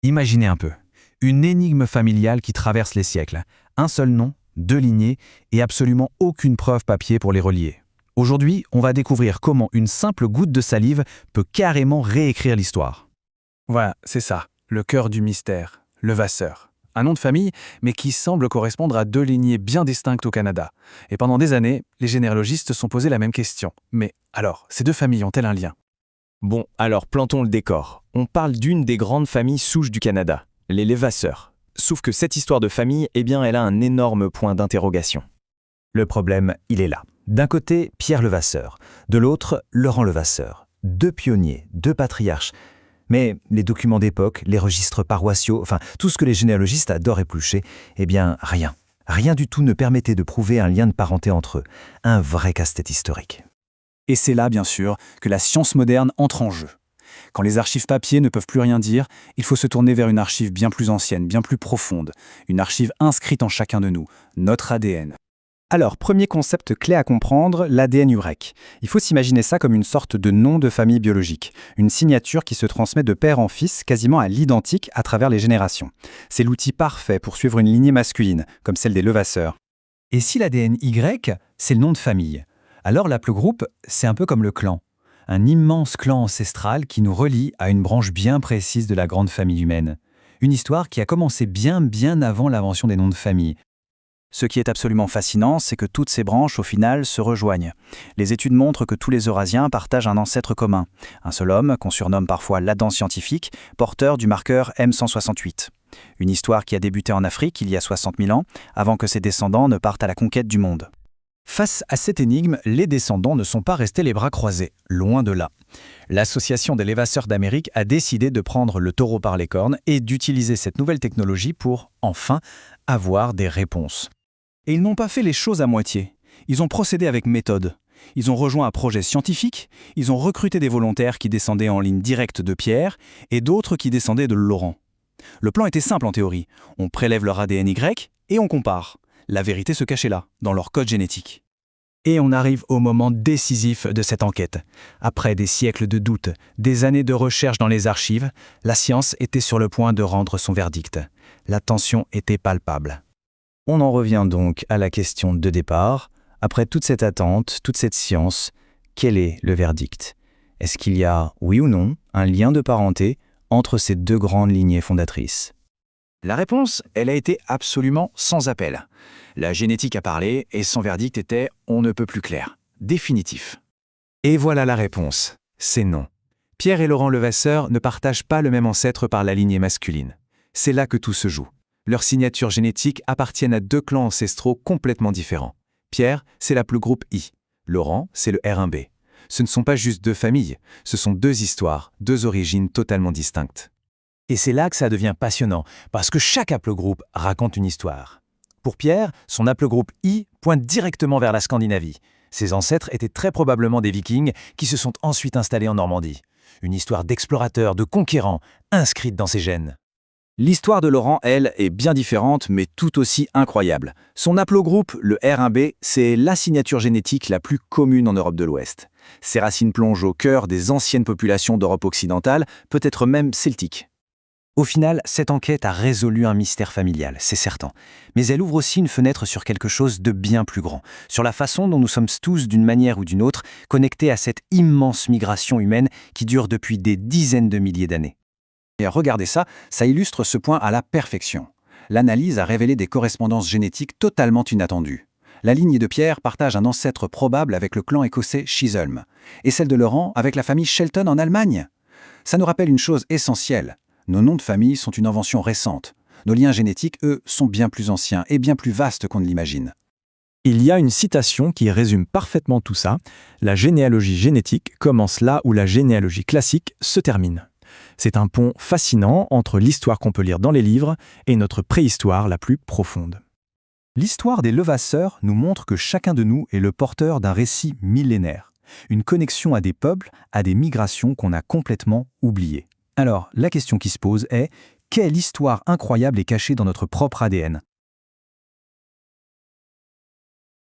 Imaginez un peu, une énigme familiale qui traverse les siècles. Un seul nom, deux lignées et absolument aucune preuve papier pour les relier. Aujourd'hui, on va découvrir comment une simple goutte de salive peut carrément réécrire l'histoire. Voilà, c'est ça, le cœur du mystère, Levasseur. Un nom de famille, mais qui semble correspondre à deux lignées bien distinctes au Canada. Et pendant des années, les généalogistes se sont posé la même question. Mais alors, ces deux familles ont-elles un lien? Bon, alors plantons le décor. On parle d'une des grandes familles souches du Canada, les Levasseur. Sauf que cette histoire de famille, eh bien, elle a un énorme point d'interrogation. Le problème, il est là. D'un côté, Pierre Levasseur, de l'autre, Laurent Levasseur. Deux pionniers, deux patriarches. Mais les documents d'époque, les registres paroissiaux, enfin tout ce que les généalogistes adorent éplucher, eh bien rien. Rien du tout ne permettait de prouver un lien de parenté entre eux. Un vrai casse-tête historique. Et c'est là, bien sûr, que la science moderne entre en jeu. Quand les archives papier ne peuvent plus rien dire, il faut se tourner vers une archive bien plus ancienne, bien plus profonde. Une archive inscrite en chacun de nous, notre ADN. Alors, premier concept clé à comprendre, l'ADN UREC. Il faut s'imaginer ça comme une sorte de nom de famille biologique, une signature qui se transmet de père en fils quasiment à l'identique à travers les générations. C'est l'outil parfait pour suivre une lignée masculine, comme celle des Levasseur. Et si l'ADN Y, c'est le nom de famille, alors l'aplogroupe, c'est un peu comme le clan. Un immense clan ancestral qui nous relie à une branche bien précise de la grande famille humaine. Une histoire qui a commencé bien avant l'invention des noms de famille. Ce qui est absolument fascinant, c'est que toutes ces branches, au final, se rejoignent. Les études montrent que tous les Eurasiens partagent un ancêtre commun. Un seul homme, qu'on surnomme parfois l'Adam scientifique, porteur du marqueur M168. Une histoire qui a débuté en Afrique il y a 60 000 ans, avant que ses descendants ne partent à la conquête du monde. Face à cette énigme, les descendants ne sont pas restés les bras croisés, loin de là. L'Association des Levasseurs d'Amérique a décidé de prendre le taureau par les cornes et d'utiliser cette nouvelle technologie pour, enfin, avoir des réponses. Et ils n'ont pas fait les choses à moitié. Ils ont procédé avec méthode. Ils ont rejoint un projet scientifique, ils ont recruté des volontaires qui descendaient en ligne directe de Pierre et d'autres qui descendaient de Laurent. Le plan était simple en théorie. On prélève leur ADN Y et on compare. La vérité se cachait là, dans leur code génétique. Et on arrive au moment décisif de cette enquête. Après des siècles de doutes, des années de recherche dans les archives, la science était sur le point de rendre son verdict. La tension était palpable. On en revient donc à la question de départ. Après toute cette attente, toute cette science, quel est le verdict? Est-ce qu'il y a, oui ou non, un lien de parenté entre ces deux grandes lignées fondatrices? La réponse, elle a été absolument sans appel. La génétique a parlé et son verdict était « on ne peut plus clair », définitif. Et voilà la réponse, c'est non. Pierre et Laurent Levasseur ne partagent pas le même ancêtre par la lignée masculine. C'est là que tout se joue. Leurs signatures génétiques appartiennent à deux clans ancestraux complètement différents. Pierre, c'est l'aplogroupe I. Laurent, c'est le R1b. Ce ne sont pas juste deux familles, ce sont deux histoires, deux origines totalement distinctes. Et c'est là que ça devient passionnant, parce que chaque haplogroupe raconte une histoire. Pour Pierre, son haplogroupe I pointe directement vers la Scandinavie. Ses ancêtres étaient très probablement des Vikings qui se sont ensuite installés en Normandie. Une histoire d'explorateurs, de conquérants, inscrite dans ses gènes. L'histoire de Laurent, elle, est bien différente, mais tout aussi incroyable. Son haplogroupe, le R1b, c'est la signature génétique la plus commune en Europe de l'Ouest. Ses racines plongent au cœur des anciennes populations d'Europe occidentale, peut-être même celtiques. Au final, cette enquête a résolu un mystère familial, c'est certain. Mais elle ouvre aussi une fenêtre sur quelque chose de bien plus grand, sur la façon dont nous sommes tous, d'une manière ou d'une autre, connectés à cette immense migration humaine qui dure depuis des dizaines de milliers d'années. Et regardez ça, ça illustre ce point à la perfection. L'analyse a révélé des correspondances génétiques totalement inattendues. La lignée de Pierre partage un ancêtre probable avec le clan écossais Chisholm, et celle de Laurent avec la famille Shelton en Allemagne. Ça nous rappelle une chose essentielle. Nos noms de famille sont une invention récente. Nos liens génétiques, eux, sont bien plus anciens et bien plus vastes qu'on ne l'imagine. Il y a une citation qui résume parfaitement tout ça. La généalogie génétique commence là où la généalogie classique se termine. C'est un pont fascinant entre l'histoire qu'on peut lire dans les livres et notre préhistoire la plus profonde. L'histoire des Levasseur nous montre que chacun de nous est le porteur d'un récit millénaire, une connexion à des peuples, à des migrations qu'on a complètement oubliées. Alors, la question qui se pose est, quelle histoire incroyable est cachée dans notre propre ADN?